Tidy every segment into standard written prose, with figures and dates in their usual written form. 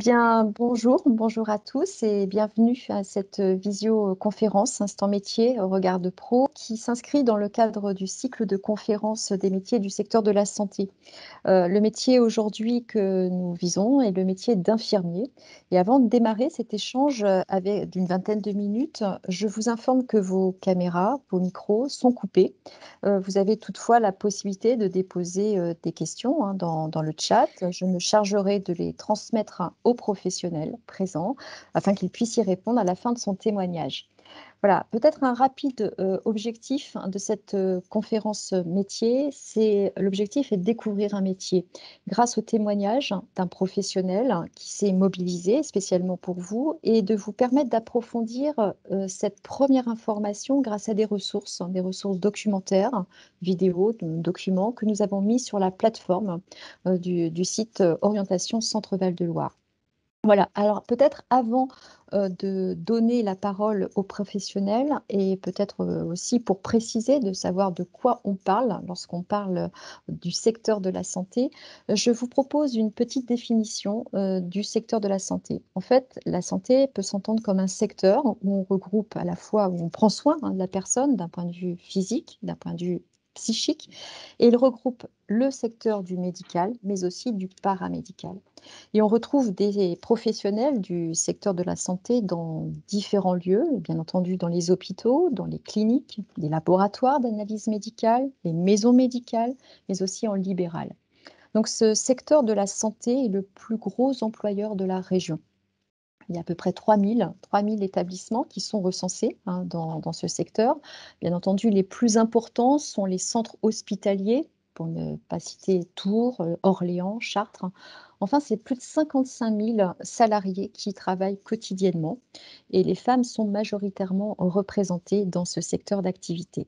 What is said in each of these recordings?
bien, bonjour à tous et bienvenue à cette visioconférence Instant Métier au regard de pro qui s'inscrit dans le cadre du cycle de conférences des métiers du secteur de la santé. Le métier aujourd'hui que nous visons est le métier d'infirmier. Et avant de démarrer cet échange d'une vingtaine de minutes, je vous informe que vos caméras, vos micros sont coupés. Vous avez toutefois la possibilité de déposer des questions dans le chat. Je me chargerai de les transmettre aux professionnels présents afin qu'ils puissent y répondre à la fin de son témoignage. Voilà, peut-être un rapide objectif de cette conférence métier, l'objectif est de découvrir un métier grâce au témoignage d'un professionnel qui s'est mobilisé spécialement pour vous et de vous permettre d'approfondir cette première information grâce à des ressources documentaires, vidéos, documents que nous avons mis sur la plateforme du site Orientation Centre-Val de Loire. Voilà, alors peut-être avant de donner la parole aux professionnels et peut-être aussi pour préciser de savoir de quoi on parle lorsqu'on parle du secteur de la santé, je vous propose une petite définition du secteur de la santé. En fait, la santé peut s'entendre comme un secteur où on regroupe à la fois, où on prend soin de la personne d'un point de vue physique, d'un point de vue psychique, et il regroupe le secteur du médical, mais aussi du paramédical. Et on retrouve des professionnels du secteur de la santé dans différents lieux, bien entendu dans les hôpitaux, dans les cliniques, des laboratoires d'analyse médicale, les maisons médicales, mais aussi en libéral. Donc ce secteur de la santé est le plus gros employeur de la région. Il y a à peu près 3 000 établissements qui sont recensés dans ce secteur. Bien entendu, les plus importants sont les centres hospitaliers, pour ne pas citer Tours, Orléans, Chartres. Enfin, c'est plus de 55 000 salariés qui y travaillent quotidiennement et les femmes sont majoritairement représentées dans ce secteur d'activité.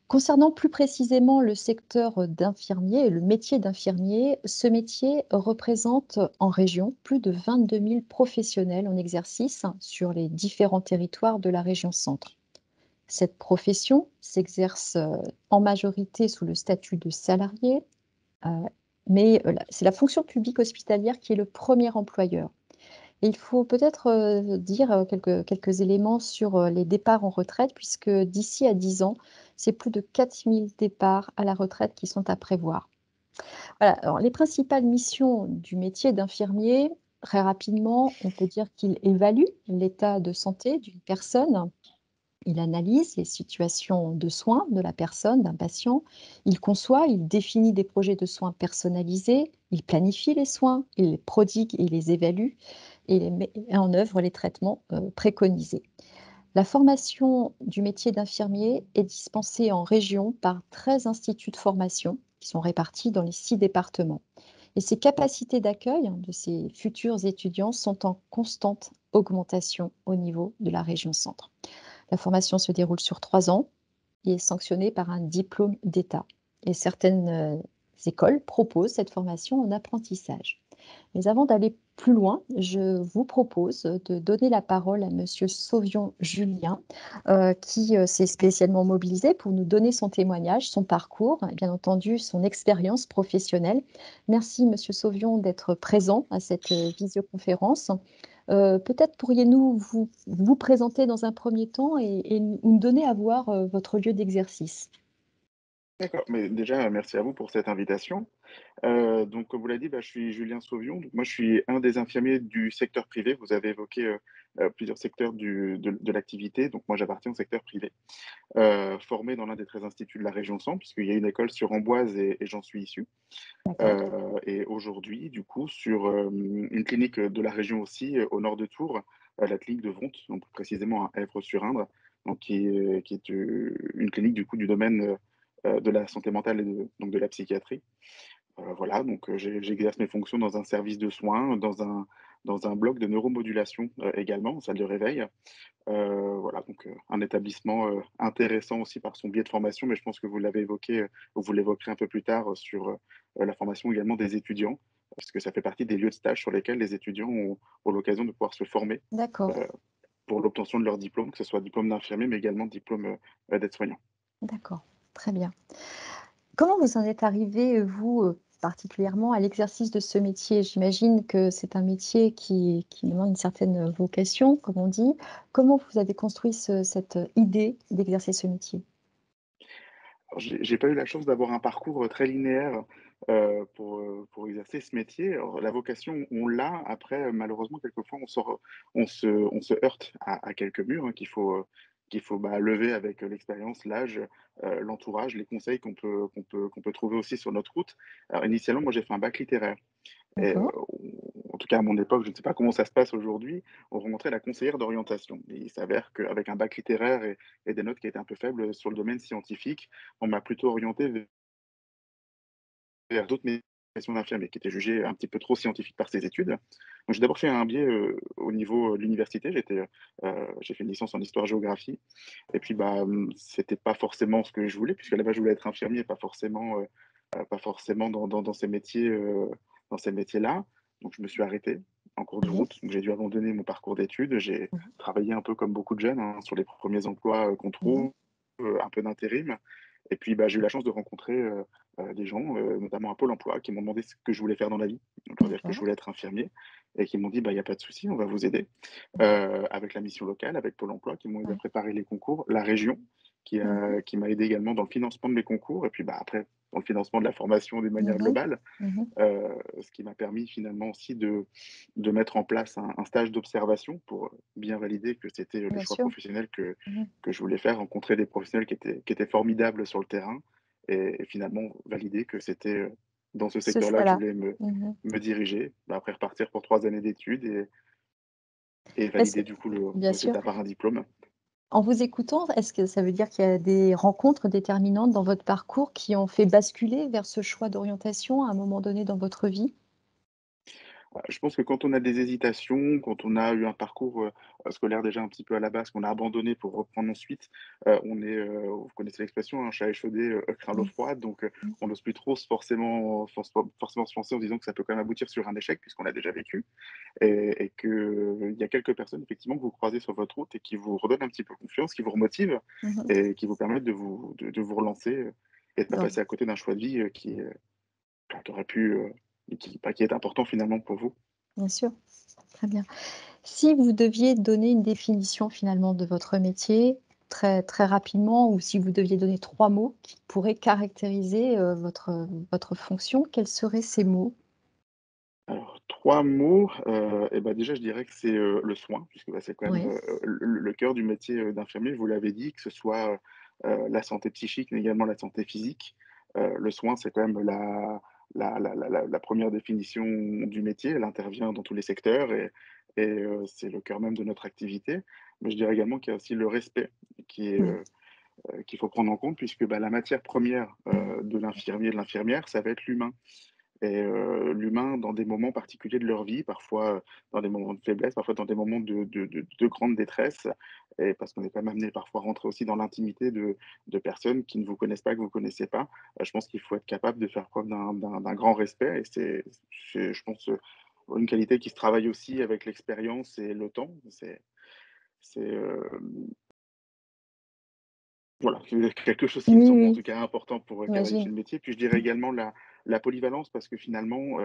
Concernant plus précisément le secteur d'infirmier et le métier d'infirmier, ce métier représente en région plus de 22 000 professionnels en exercice sur les différents territoires de la région centre. Cette profession s'exerce en majorité sous le statut de salarié, euh, mais c'est la fonction publique hospitalière qui est le premier employeur. Et il faut peut-être dire quelques éléments sur les départs en retraite, puisque d'ici à 10 ans, c'est plus de 4 000 départs à la retraite qui sont à prévoir. Voilà, alors les principales missions du métier d'infirmier, très rapidement, on peut dire qu'il évalue l'état de santé d'une personne. Il analyse les situations de soins de la personne, d'un patient. Il conçoit, il définit des projets de soins personnalisés. Il planifie les soins, il les prodigue et les évalue et il met en œuvre les traitements préconisés. La formation du métier d'infirmier est dispensée en région par 13 instituts de formation qui sont répartis dans les 6 départements. Et ces capacités d'accueil de ces futurs étudiants sont en constante augmentation au niveau de la région centre. La formation se déroule sur 3 ans et est sanctionnée par un diplôme d'État. Et certaines écoles proposent cette formation en apprentissage. Mais avant d'aller plus loin, je vous propose de donner la parole à Monsieur Sauvion Julien, qui s'est spécialement mobilisé pour nous donner son témoignage, son parcours, et bien entendu son expérience professionnelle. Merci Monsieur Sauvion d'être présent à cette visioconférence. Peut-être pourriez-nous vous présenter dans un premier temps et nous donner à voir votre lieu d'exercice. D'accord, mais déjà, merci à vous pour cette invitation. Donc comme vous l'avez dit, je suis Julien Sauvion. Donc moi, je suis un des infirmiers du secteur privé. Vous avez évoqué, plusieurs secteurs de l'activité. Donc moi, j'appartiens au secteur privé, formé dans l'un des 13 instituts de la région Centre, puisqu'il y a une école sur Amboise et j'en suis issu. D'accord. Et aujourd'hui, du coup, sur, une clinique de la région aussi, au nord de Tours, la clinique de Vontes, donc plus précisément à Èvres-sur-Indre, donc qui est une clinique du coup du domaine, de la santé mentale et donc de la psychiatrie. Voilà, donc j'exerce mes fonctions dans un service de soins, dans un bloc de neuromodulation, également, en salle de réveil. Voilà, donc un établissement, intéressant aussi par son biais de formation, mais je pense que vous l'avez évoqué, vous l'évoquerez un peu plus tard, sur, la formation également des étudiants, parce que ça fait partie des lieux de stage sur lesquels les étudiants ont l'occasion de pouvoir se former, D'accord, heu, pour l'obtention de leur diplôme, que ce soit diplôme d'infirmier, mais également diplôme, d'aide-soignant. d'accord, très bien. Comment vous en êtes arrivé, vous, particulièrement à l'exercice de ce métier? J'imagine que c'est un métier qui demande une certaine vocation, comme on dit. Comment vous avez construit cette idée d'exercer ce métier? Alors j'ai pas eu la chance d'avoir un parcours, très linéaire, pour exercer ce métier. Alors la vocation, on l'a. Après, malheureusement, quelquefois, on se heurte à quelques murs, hein, qu'il faut, bah, lever avec, l'expérience, l'âge, l'entourage, les conseils qu'on peut trouver aussi sur notre route. Alors initialement, moi, j'ai fait un bac littéraire. Et D'accord, en tout cas à mon époque, je ne sais pas comment ça se passe aujourd'hui, on rencontrait la conseillère d'orientation. Et il s'avère qu'avec un bac littéraire et des notes qui étaient un peu faibles sur le domaine scientifique, on m'a plutôt orienté vers d'autres métiers d'infirmier qui étaient jugés un petit peu trop scientifiques par ses études. Donc j'ai d'abord fait un biais, au niveau, de l'université. J'ai fait une licence en histoire-géographie et puis, bah, c'était pas forcément ce que je voulais puisqu'à la base je voulais être infirmier, pas forcément dans ces métiers-là. Donc je me suis arrêté en cours de oui. route. Donc j'ai dû abandonner mon parcours d'études. J'ai Mmh. travaillé un peu comme beaucoup de jeunes, hein, sur les premiers emplois, qu'on Mmh. trouve, un peu d'intérim et puis, bah, j'ai eu la chance de rencontrer, des gens, notamment à Pôle emploi, qui m'ont demandé ce que je voulais faire dans la vie. Donc leur dire que je D'accord. voulais être infirmier et qui m'ont dit: «Bah, il y a pas de souci, on va vous aider», avec la mission locale, avec Pôle emploi, qui m'ont aidé à Ouais. préparer les concours, la région Mmh. qui m'a aidé également dans le financement de mes concours et puis, bah, après dans le financement de la formation d'une manière Mmh. globale, Mmh. ce qui m'a permis finalement aussi de mettre en place un stage d'observation pour, bien valider que c'était, le Bien choix sûr. professionnel que Mmh. que je voulais faire, rencontrer des professionnels qui étaient formidables sur le terrain et finalement valider que c'était, dans ce Ce secteur-là que je choix-là. voulais me Mmh. me diriger. Bah, après repartir pour 3 années d'études et Est-ce valider du coup le Bien sûr. résultat par un diplôme. En vous écoutant, est-ce que ça veut dire qu'il y a des rencontres déterminantes dans votre parcours qui ont fait basculer vers ce choix d'orientation à un moment donné dans votre vie? Je pense que quand on a des hésitations, quand on a eu un parcours, scolaire déjà un petit peu à la base, qu'on a abandonné pour reprendre ensuite, vous connaissez l'expression, un chat échaudé, craint l'eau Mmh. froide, donc Mmh. on n'ose plus trop forcément se lancer en se disant que ça peut quand même aboutir sur un échec puisqu'on l'a déjà vécu et qu'il y a quelques personnes effectivement que vous croisez sur votre route et qui vous redonnent un petit peu confiance, qui vous remotivent Mmh. et qui vous permettent de vous relancer, et de pas Dans passer à côté d'un choix de vie, qui aurait pu, qui est important finalement pour vous. Bien sûr, très bien. Si vous deviez donner une définition finalement de votre métier, très très rapidement, ou si vous deviez donner 3 mots qui pourraient caractériser, votre fonction, quels seraient ces mots? Alors 3 mots, et bah, déjà je dirais que c'est, le soin puisque, bah, c'est quand même, Oui. le cœur du métier, d'infirmier, vous l'avez dit, que ce soit, la santé psychique mais également la santé physique. Le soin, c'est quand même la 1re définition du métier. Elle intervient dans tous les secteurs et c'est le cœur même de notre activité. Mais je dirais également qu'il y a aussi le respect qui est, Oui. qu'il faut prendre en compte puisque, bah, la matière première, Mmh. de l'infirmier, de l'infirmière, ça va être l'humain. Et l'humain dans des moments particuliers de leur vie, parfois, dans des moments de faiblesse, parfois dans des moments de grande détresse et parce qu'on est quand même amené parfois à rentrer aussi dans l'intimité de personnes qui ne vous connaissent pas, que vous ne connaissez pas. Je pense qu'il faut être capable de faire preuve d'un grand respect et c'est je pense, une qualité qui se travaille aussi avec l'expérience et le temps. Voilà, c'est quelque chose qui me Oui, semble en oui, tout cas important pour, j'imagine. qualifier le métier. Puis je dirais également la polyvalence parce que finalement,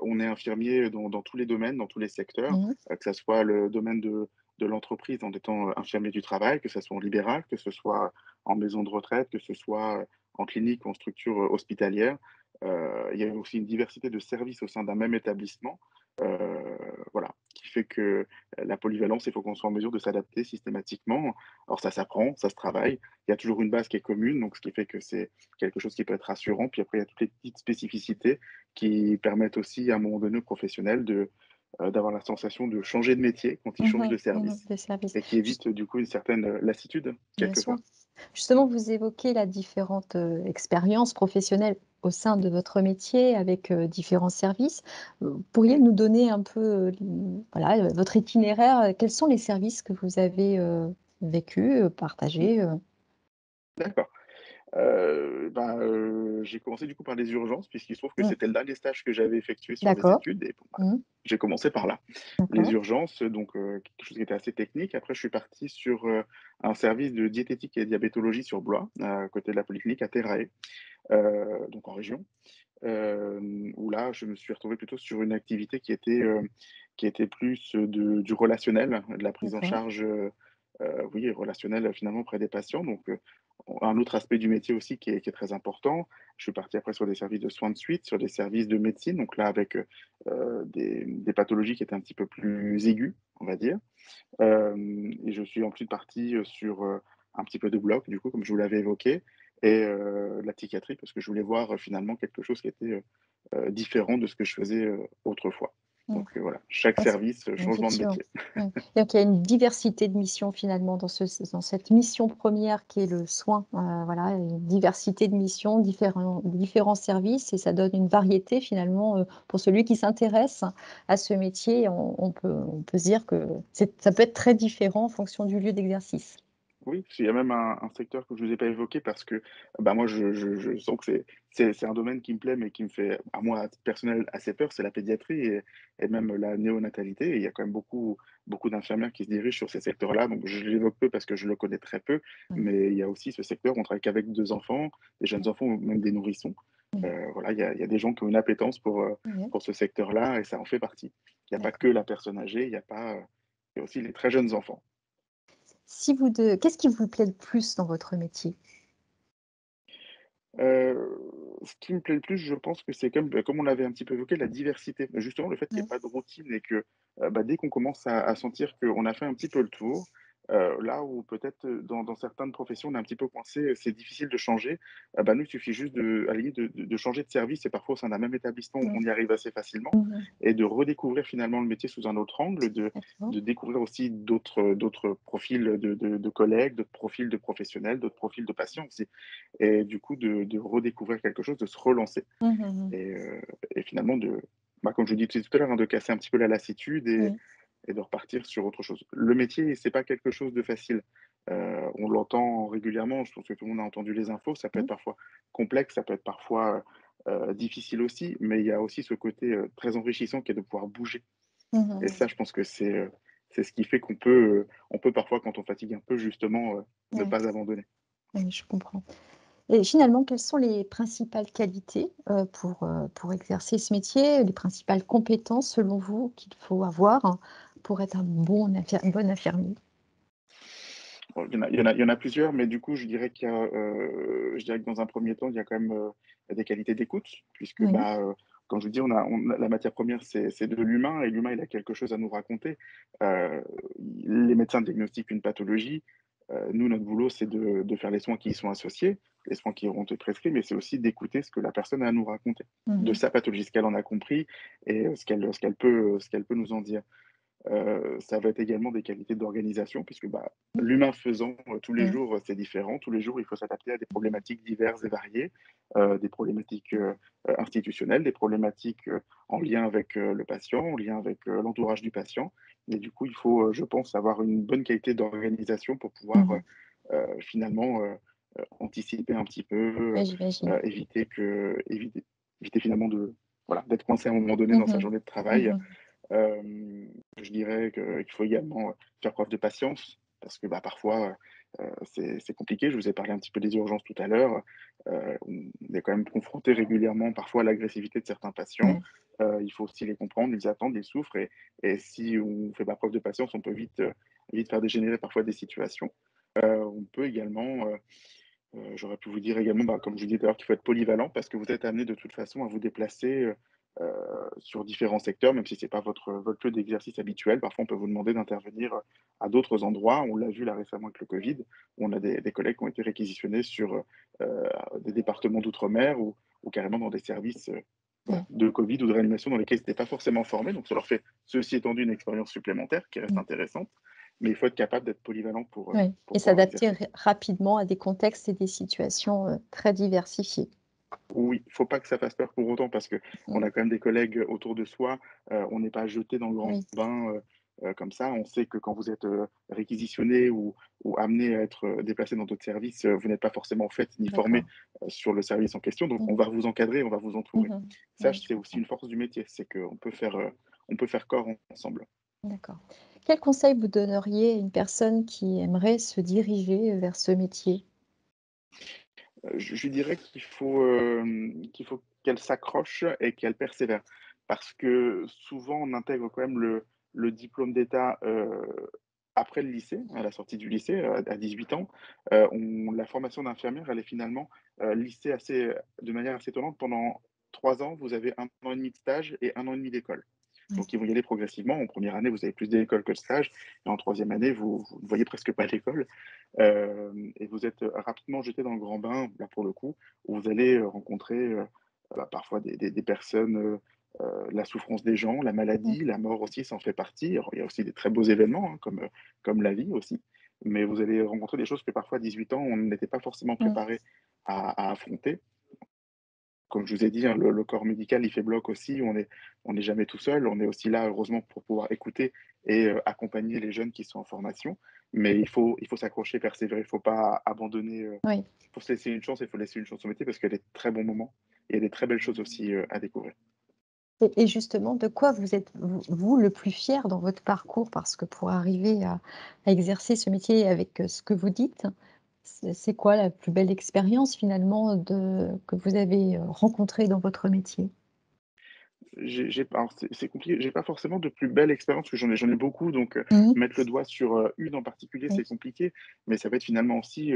on est infirmier dans tous les domaines, dans tous les secteurs, Mmh. que ça soit le domaine de l'entreprise en étant, infirmier du travail, que ça soit en libéral, que ce soit en maison de retraite, que ce soit, en clinique ou en structure, hospitalière. Il y a aussi une diversité de services au sein d'un même établissement, voilà, qui fait que, la polyvalence, il faut qu'on soit en mesure de s'adapter systématiquement. Alors ça s'apprend, ça se travaille. Il y a toujours une base qui est commune, donc ce qui fait que c'est quelque chose qui peut être rassurant. Puis après, il y a toutes les petites spécificités qui permettent aussi, à un moment donné, aux professionnels d'avoir la sensation de changer de métier quand ils changent Mmh. de Mmh. service Des services. et qui évite, du coup, une certaine, lassitude, Bien sûr. quelquefois. Justement, vous évoquez la différentes, expériences professionnelles au sein de votre métier avec, différents services. Pourriez Mmh, nous donner un peu, voilà, votre itinéraire? Quels sont les services que vous avez, vécus, mmh, partagés? d'accord. J'ai commencé du coup par les urgences puisqu'il se trouve que Mmh. c'était le dernier stage que j'avais effectué sur les D'accord. études et bon, bah, Mmh. j'ai commencé par là. Les D'accord. urgences, donc quelque chose qui était assez technique. Après je suis parti sur, un service de diététique et diabétologie sur Blois, à côté de la polyclinique à Terraet, donc en région. où là, je me suis retrouvé plutôt sur une activité qui était plus, du relationnel, de la prise en D'accord. charge, oui, relationnelle, finalement auprès des patients. Donc, un autre aspect du métier aussi qui est très important. Je suis parti après sur des services de soins de suite, sur des services de médecine, donc là avec, des pathologies qui étaient un petit peu plus aiguës, on va dire. Et je suis ensuite parti, sur, un petit peu de bloc, du coup, comme je vous l'avais évoqué et de la psychiatrie parce que je voulais voir, finalement quelque chose qui était, différent de ce que je faisais, autrefois. Mmh. Donc, voilà, chaque Ouais, service, changement de effectivement. métier. Mmh. Donc il y a une diversité de missions finalement dans cette mission première qui est le soin, voilà, une diversité de missions, différents services et ça donne une variété finalement, pour celui qui s'intéresse à ce métier. On peut se dire que ça peut être très différent en fonction du lieu d'exercice. Oui, il y a même un secteur que je ne vous ai pas évoqué parce que, bah, moi je sens que c'est un domaine qui me plaît, mais qui me fait, à moi, à titre personnel, assez peur, c'est la pédiatrie et même la néonatalité et il y a quand même beaucoup d'infirmières qui se dirigent sur ces secteurs-là, donc je l'évoque peu parce que je le connais très peu, Ouais, mais il y a aussi ce secteur, on travaille qu'avec 2 enfants, des jeunes enfants ou même des nourrissons. ouais, Voilà, il y a des gens qui ont une appétence ouais. pour ce secteur-là et ça en fait partie. Il y a pas que D'accord. la personne âgée, il y a aussi les très jeunes enfants. Qu'est-ce qui vous plaît le plus dans votre métier? Ce qui me plaît le plus, je pense que c'est comme on l'avait un petit peu évoqué, la diversité. Justement, le fait qu'il y ait Ouais, pas de routine et que, bah, dès qu'on commence à sentir qu'on a fait un petit peu le tour, là où peut-être, dans certaines professions, on est un petit peu coincé, c'est difficile de changer, bah, nous, il suffit juste à la limite de changer de service et parfois au sein d'un même établissement, ouais. on y arrive assez facilement Mmh mh. et de redécouvrir finalement le métier sous un autre angle, D'accord. de découvrir aussi d'autres profils, de collègues, d'autres profils de professionnels, d'autres profils de patients aussi et du coup de redécouvrir quelque chose, de se relancer Mmh mh mh. et heu et finalement bah, comme je disais tout à l'heure, hein, de casser un petit peu la lassitude Oui. et de repartir sur autre chose. Le métier, c'est pas quelque chose de facile. On l'entend régulièrement, je pense que tout le monde a entendu les infos, ça peut être Mmh. parfois complexe, ça peut être parfois, difficile aussi, mais il y a aussi ce côté, très enrichissant qui est de pouvoir bouger Mmh et mh. ça, je pense que c'est ce qui fait qu'on peut parfois, quand on fatigue un peu justement, ne Ouais, pas abandonner. ouais, je comprends. Et finalement, quelles sont les principales qualités, pour exercer ce métier, les principales compétences selon vous qu'il faut avoir pour être un bon infirmier? Bon, il y en a plusieurs, mais du coup, je dirais que dans un premier temps, il y a quand même, des qualités d'écoute puisque, Oui. bah, comme je vous dis, on a la matière première, c'est de l'humain et l'humain, il a quelque chose à nous raconter. Heu, les médecins diagnostiquent une pathologie. Nous, notre boulot, c'est de faire les soins qui y sont associés, les soins qui auront été prescrits, mais c'est aussi d'écouter ce que la personne a à nous raconter, Mmh de mh. sa pathologie, ce qu'elle en a compris et ce qu'elle peut nous en dire. Ça va être également des qualités d'organisation puisque, bah, Mmh. l'humain faisant, tous les Mmh. jours, c'est différent. Tous les jours, il faut s'adapter à des problématiques diverses et variées, des problématiques, institutionnelles, des problématiques, en lien avec, le patient, en lien avec, l'entourage du patient et du coup, il faut, je pense, avoir une bonne qualité d'organisation pour pouvoir, Mmh. finalement, anticiper un petit peu, Ouais, j'imagine. éviter finalement voilà, d'être coincé à un moment donné Mmh dans sa mh. journée de travail. Mmh. Je dirais qu'il faut également, faire preuve de patience parce que, bah, parfois, c'est compliqué. Je vous ai parlé un petit peu des urgences tout à l'heure. On est quand même confronté régulièrement parfois à l'agressivité de certains patients. Ouais. Il faut aussi les comprendre, ils attendent, ils souffrent et si on ne fait pas preuve de patience, on peut vite faire dégénérer parfois des situations. On peut également, j'aurais pu vous dire également, bah, comme je vous disais tout à l'heure, qu'il faut être polyvalent parce que vous êtes amené de toute façon à vous déplacer, sur différents secteurs, même si c'est pas votre lieu d'exercice habituel. Parfois, on peut vous demander d'intervenir, à d'autres endroits. On l'a vu là récemment avec le Covid, où on a des collègues qui ont été réquisitionnés sur, des départements d'outre-mer ou carrément dans des services, voilà, Ouais. de Covid ou de réanimation dans lesquels ils étaient pas forcément formés. Donc ça leur fait, ceci étant dit, une expérience supplémentaire qui reste Mmh. intéressante, mais il faut être capable d'être polyvalent Ouais pour et pouvoir s'adapter exercer. rapidement à des contextes et des situations, très diversifiées. Oui, il faut pas que ça fasse peur pour autant parce que on Mmh. a quand même des collègues autour de soi, on n'est pas jeté dans le grand Oui, bain, comme ça. On sait que quand vous êtes, réquisitionné ou amené à être, déplacé dans d'autres services, vous n'êtes pas forcément fait ni formé, d'accord. sur le service en question, donc on Mmh. va vous encadrer, on va vous entourer. Mmh. Ça, Ouais, je c'est aussi comprends. une force du métier, c'est qu'on peut faire corps ensemble. D'accord. Quel conseil vous donneriez à une personne qui aimerait se diriger vers ce métier? Je lui dirais qu'il faut qu'elle s'accroche et qu'elle persévère. Parce que souvent, on intègre quand même le diplôme d'État, après le lycée, à la sortie du lycée, à 18 ans. On La formation d'infirmière, elle est finalement, lissée de manière assez étonnante. Pendant 3 ans, vous avez 1 an et demi de stage et 1 an et demi d'école. Oui. Donc ils vont y aller progressivement. En première année, vous avez plus d'école que de stage et en troisième année, vous ne voyez presque pas l'école. Et vous êtes rapidement jeté dans le grand bain, là, pour le coup, où vous allez, rencontrer, parfois des personnes, la souffrance des gens, la Mmh. maladie, la mort aussi, ça en fait partie. Alors il y a aussi des très beaux événements, hein, comme la vie aussi. Mais vous allez rencontrer des choses que parfois à 18 ans, on n'était pas forcément Mmh. préparé à affronter. Comme je vous ai dit, hein, le corps médical, il fait bloc aussi. On n'est jamais tout seul. On est aussi là, heureusement, pour pouvoir écouter et accompagner les jeunes qui sont en formation. Mais il faut s'accrocher, persévérer. Il ne faut pas abandonner. Oui. Il faut se laisser une chance. Il faut laisser une chance au métier parce qu'il y a des très bons moments et il y a des très belles choses aussi à découvrir. Et justement, de quoi vous êtes, vous, le plus fier dans votre parcours? Parce que pour arriver à exercer ce métier avec, ce que vous dites, c'est quoi la plus belle expérience finalement que vous avez, rencontrée dans votre métier? Alors c'est compliqué, j'ai pas forcément de plus belle expérience, parce que j'en ai beaucoup, donc Mmh. mettre le doigt sur, une en particulier, Oui. c'est compliqué. Mais ça va être finalement aussi,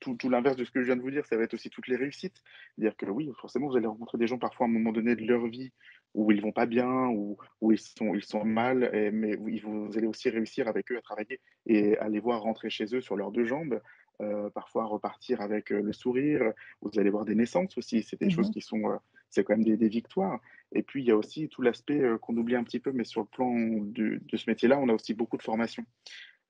tout l'inverse de ce que je viens de vous dire, ça va être aussi toutes les réussites. C'est-à-dire que oui, forcément, vous allez rencontrer des gens parfois à un moment donné de leur vie où ils vont pas bien, où ils sont mal, mais oui, vous allez aussi réussir avec eux à travailler et à les voir rentrer chez eux sur leurs 2 jambes, parfois repartir avec, le sourire. Vous allez voir des naissances aussi, c'est des choses Mmh. qui sont, c'est quand même des victoires. Et puis, il y a aussi tout l'aspect, qu'on oublie un petit peu, mais sur le plan de ce métier-là, on a aussi beaucoup de formations.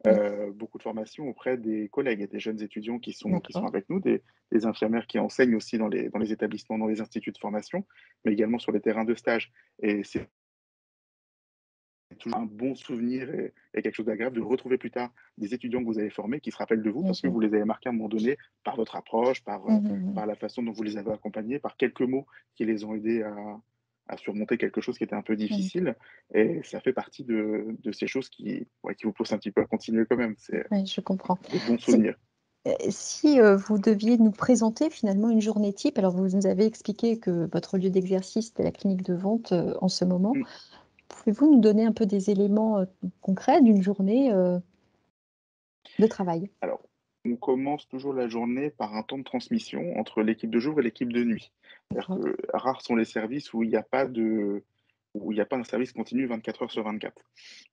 Oui, Beaucoup de formations auprès des collègues et des jeunes étudiants qui sont d'accord. avec nous, des infirmières qui enseignent aussi dans les établissements, dans les instituts de formation, mais également sur les terrains de stage. Et c'est toujours un bon souvenir et quelque chose d'agréable de retrouver plus tard des étudiants que vous avez formés, qui se rappellent de vous Bien parce que sûr. vous les avez marqués à un moment donné par votre approche, Mmh mh. par la façon dont vous les avez accompagnés, par quelques mots qui les ont aidés à surmonter quelque chose qui était un peu Mmh. difficile. Et ça fait partie de ces choses ouais, qui vous poussent un petit peu à continuer quand même. C'est Oui, je comprends. des bons Si souvenirs. si, vous deviez nous présenter finalement une journée type, alors vous nous avez expliqué que votre lieu d'exercice, c'était la clinique de vente, en ce moment. Mmh. Pouvez-vous nous donner un peu des éléments, concrets d'une journée, de travail? Alors, on commence toujours la journée par un temps de transmission entre l'équipe de jour et l'équipe de nuit. C'est-à-dire D'accord. que rares sont les services où il y a pas un service continu 24 heures sur 24.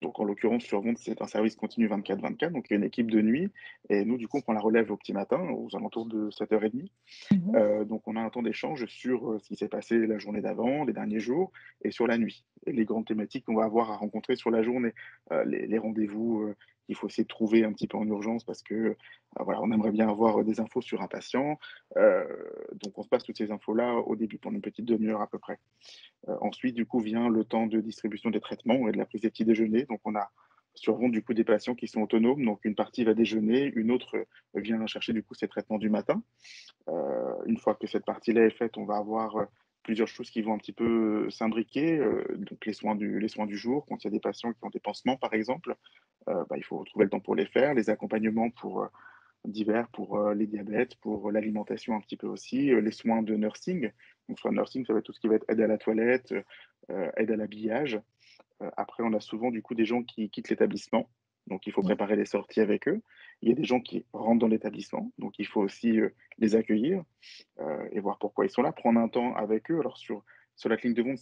Donc en l'occurrence, sur Vente, c'est un service continu 24/24, donc il y a une équipe de nuit et nous, du coup, on prend la relève au petit matin, aux alentours de 7h30. Mmh mh. Donc on a un temps d'échange sur, ce qui s'est passé la journée d'avant, les derniers jours et sur la nuit et les grandes thématiques qu'on va avoir à rencontrer sur la journée. Les rendez-vous, qu'il faut essayer de trouver un petit peu en urgence parce que, voilà, on aimerait bien avoir, des infos sur un patient. Donc on se passe toutes ces infos-là au début pendant une petite demi-heure à peu près. Ensuite, du coup, vient le temps de distribution des traitements et de la prise des petits déjeuners. Donc, on a sur Ronde, du coup, des patients qui sont autonomes. Donc, une partie va déjeuner, une autre vient chercher, du coup, ses traitements du matin. Une fois que cette partie-là est faite, on va avoir plusieurs choses qui vont un petit peu s'imbriquer. Donc, les soins du jour, quand il y a des patients qui ont des pansements, par exemple, il faut trouver le temps pour les faire. Les accompagnements divers pour, les diabètes, pour l'alimentation un petit peu aussi, les soins de nursing. Donc soins de nursing, ça va être tout ce qui va être aide à la toilette, aide à l'habillage. Après, on a souvent du coup des gens qui quittent l'établissement, donc il faut Oui. préparer les sorties avec eux. Il y a des gens qui rentrent dans l'établissement, donc il faut aussi, les accueillir, et voir pourquoi ils sont là, prendre un temps avec eux. Alors sur la clinique de Vente,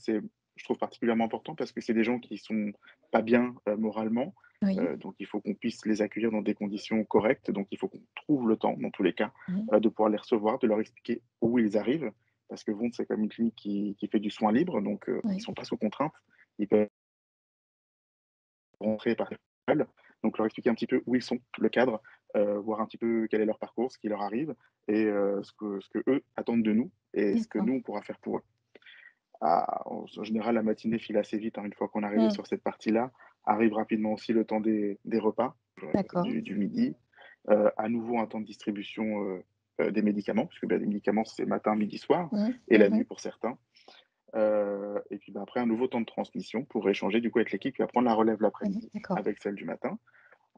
je trouve particulièrement important parce que c'est des gens qui sont pas bien, moralement, Oui. donc il faut qu'on puisse les accueillir dans des conditions correctes. Donc il faut qu'on trouve le temps, dans tous les cas, Mmh. de pouvoir les recevoir, de leur expliquer où ils arrivent. Parce que Vente, c'est comme une clinique qui fait du soin libre, donc ils Oui. sont pas sous contrainte. Ils peuvent rentrer par seul. Donc leur expliquer un petit peu où ils sont, le cadre, voir un petit peu quel est leur parcours, ce qui leur arrive et ce que eux attendent de nous et ce que D'accord. nous, on pourra faire pour eux. En général, la matinée file assez vite, hein, une fois qu'on est arrivé Mmh. sur cette partie-là. Arrive rapidement aussi le temps des repas, D'accord. du midi. À nouveau un temps de distribution, des médicaments, puisque, bah, les médicaments, c'est matin, midi, soir Mmh. et la Mmh nuit mh. pour certains. Et puis, bah, après un nouveau temps de transmission pour échanger du coup avec l'équipe qui va prendre la relève Mmh. l'après-midi D'accord. avec celle du matin.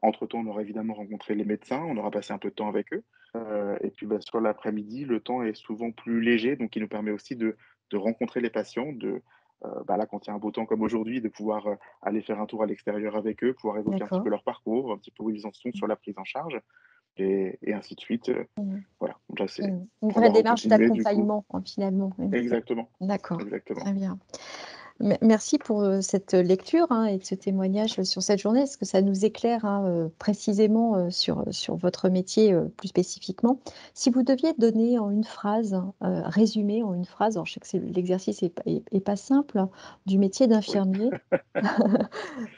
Entre-temps, on aura évidemment rencontré les médecins, on aura passé un peu de temps avec eux. Et puis, bah, sur l'après-midi, le temps est souvent plus léger, donc il nous permet aussi de de rencontrer les patients, là, quand il y a un beau temps comme aujourd'hui, de pouvoir, aller faire un tour à l'extérieur avec eux, pouvoir évoquer un petit D'accord. peu leur parcours, un petit peu où ils en sont Mmh. sur la prise en charge et ainsi de suite, Mmh. voilà. Donc là, c'est Une vraie pouvoir démarche recontinuer du coup d'accompagnement, finalement. exactement, D'accord, exactement. très bien. Merci pour, cette lecture, hein, et ce témoignage sur cette journée, parce que ça nous éclaire, hein, précisément, sur votre métier, plus spécifiquement. Si vous deviez donner en une phrase, résumer en une phrase, alors je sais que l'exercice est pas simple, hein, du métier Oui. d'infirmier.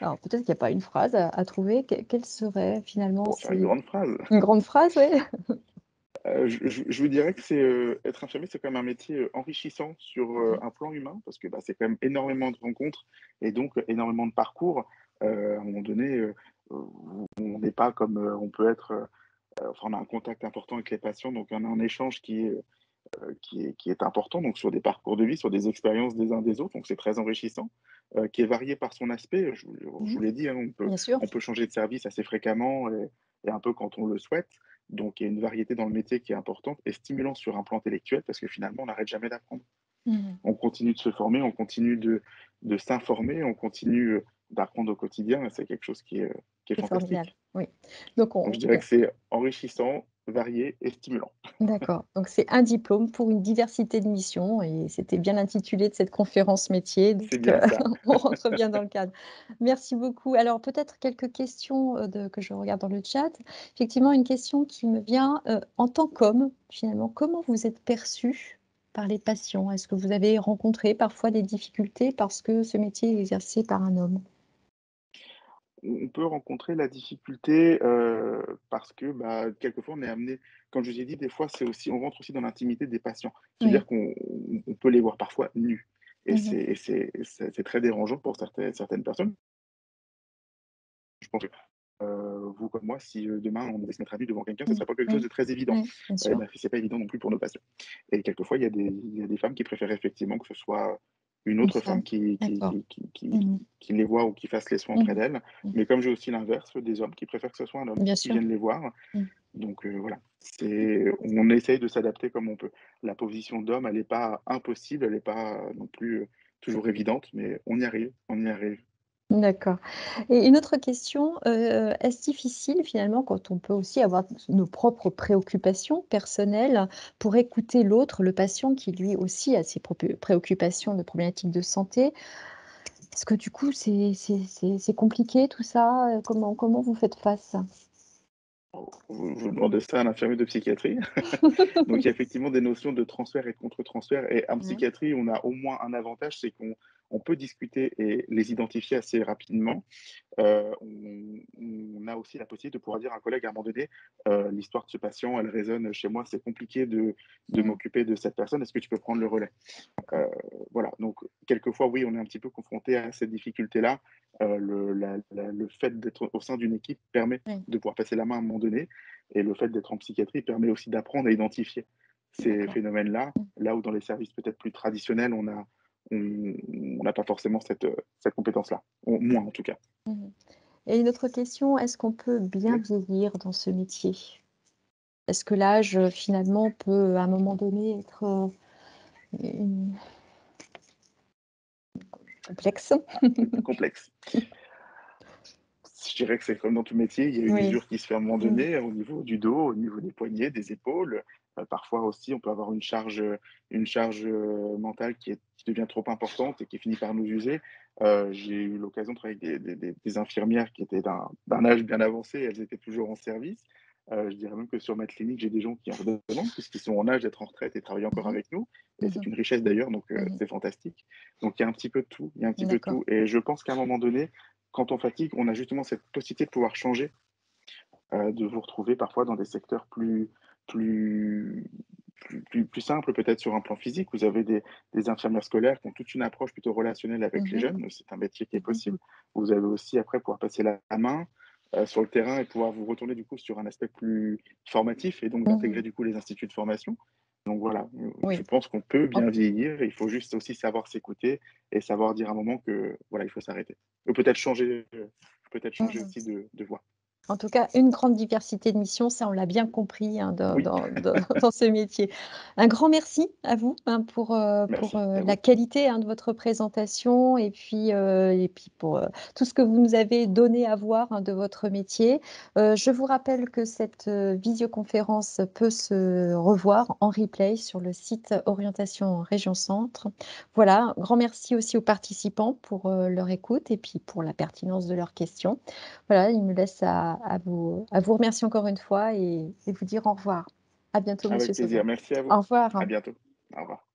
Alors peut-être qu'il y a pas une phrase à trouver. Quelle serait finalement Pour faire une si grande phrase. une grande phrase, oui. Je vous dirais que être infirmier, c'est quand même un métier, enrichissant sur, Mmh. un plan humain parce que, c'est quand même énormément de rencontres et donc énormément de parcours. À un moment donné, on n'est pas comme, on peut être, enfin, on a un contact important avec les patients, donc on a un échange qui est important, donc sur des parcours de vie, sur des expériences des uns des autres, donc c'est très enrichissant, qui est varié par son aspect. Je Mmh. vous l'ai dit, hein, Bien sûr. on peut changer de service assez fréquemment et un peu quand on le souhaite. Donc il y a une variété dans le métier qui est importante et stimulante sur un plan intellectuel parce que finalement, on n'arrête jamais d'apprendre. Mmh. On continue de se former, on continue de s'informer, on continue, d'apprendre au quotidien et c'est quelque chose qui est C'est formidable, fantastique. oui. Donc Donc je dirais que c'est enrichissant, varié et stimulant. d'accord, donc c'est un diplôme pour une diversité de missions et c'était bien l'intitulé de cette conférence métier, donc C'est bien ça. on rentre bien dans le cadre. Merci beaucoup. Alors peut-être quelques questions, que je regarde dans le chat. Effectivement, une question qui me vient, en tant qu'homme, finalement, comment vous êtes perçu par les patients? Est-ce que vous avez rencontré parfois des difficultés parce que ce métier est exercé par un homme? On peut rencontrer la difficulté, parce que, quelquefois on est amené comme je vous ai dit, des fois, c'est aussi on rentre aussi dans l'intimité des patients. Oui. C'est-à-dire qu'on peut les voir parfois nus et Mmh. c'est très dérangeant pour certaines personnes. Je pense que, vous comme moi, si, demain on devait se mettre à nu devant quelqu'un, ce Mmh. serait pas quelque chose Oui. de très évident. Oui, bien sûr. C'est pas évident non plus pour nos patients et quelquefois, il y a des femmes qui préfèrent effectivement que ce soit une Une autre femme. femme qui qui D'accord. qui qui qui Mmh mh. qui les voit ou qui fasse les soins auprès Mmh. d'elles. Mmh. Mais comme j'ai aussi l'inverse, des hommes qui préfèrent que ce soit un homme Bien qui sûr. vienne les voir. Mmh. Donc voilà, on essaye de s'adapter comme on peut. La position d'homme, elle n'est pas impossible, elle n'est pas non plus, toujours évidente, mais on y arrive, on y arrive. D'accord, et une autre question, est-ce difficile finalement quand on peut aussi avoir nos propres préoccupations personnelles pour écouter l'autre, le patient qui lui aussi a ses préoccupations de problématiques de santé? Est-ce que du coup c'est compliqué tout ça? Comment vous faites face? Vous demandez ça à un infirmier de psychiatrie. Donc il y a effectivement des notions de transfert et de contre-transfert et en Mmh. psychiatrie, on a au moins un avantage, c'est qu'on peut discuter et les identifier assez rapidement. On a aussi la possibilité de pouvoir dire à un collègue à un moment donné, «L'histoire de ce patient, elle résonne chez moi, c'est compliqué de Mmh. m'occuper de cette personne, est-ce que tu peux prendre le relais?» D'accord. Heu, voilà, donc quelquefois, oui, on est un petit peu confronté à cette difficulté-là. Le fait d'être au sein d'une équipe permet Oui, de pouvoir passer la main à un moment donné et le fait d'être en psychiatrie permet aussi d'apprendre à identifier ces d'accord. phénomènes-là, Mmh. là où dans les services peut-être plus traditionnels, on n'a pas forcément cette compétence-là, moins en tout cas. Mmh. Et une autre question, est-ce qu'on peut bien Oui. vieillir dans ce métier? Est-ce que l'âge, finalement peut à un moment donné être, une complexe? Complexe. Je dirais que c'est comme dans tout métier, il y a une Oui. usure qui se fait à un moment Mmh. donné, au niveau du dos, au niveau des poignets, des épaules. Parfois aussi, on peut avoir une charge mentale qui devient trop importante et qui finit par nous user. J'ai eu l'occasion de travailler avec des infirmières qui étaient d'un âge bien avancé, elles étaient toujours en service. Je dirais même que sur ma clinique, j'ai des gens qui en redemandent puisqu'ils sont en âge d'être en retraite et travaillent encore Mmh mh. avec nous et c'est Mmh. une richesse d'ailleurs, donc Mmh. c'est fantastique. Donc il y a un petit peu de tout, il y a un petit peu de D'accord. tout et je pense qu'à un moment donné, quand on fatigue, on a justement cette possibilité de pouvoir changer, de vous retrouver parfois dans des secteurs plus plus simples, peut-être sur un plan physique. Vous avez des infirmières scolaires qui ont toute une approche plutôt relationnelle avec les Mmh. jeunes, c'est un métier qui est Mmh. possible. Vous avez aussi après pouvoir passer la main, sur le terrain et pouvoir vous retourner du coup sur un aspect plus formatif et donc d'intégrer Mmh. du coup les instituts de formation. Donc voilà, je Oui. pense qu'on peut En bien vieillir, il faut juste aussi savoir s'écouter et savoir dire à un moment que voilà, il faut s'arrêter. Ou peut-être changer Mmh. aussi de voie. En tout cas, une grande diversité de missions, ça on l'a bien compris, hein, Oui, dans ce métier. Un grand merci à vous, hein, pour, merci à la vous. qualité, hein, de votre présentation et puis pour, tout ce que vous nous avez donné à voir, hein, de votre métier. Je vous rappelle que cette, visioconférence peut se revoir en replay sur le site Orientation Région Centre. Voilà, un grand merci aussi aux participants pour, leur écoute et puis pour la pertinence de leurs questions. Voilà, il me laisse à vous remercier encore une fois et vous dire au revoir. À bientôt, Avec monsieur plaisir. Sauvé. Merci à vous. Au revoir. À bientôt. Au revoir.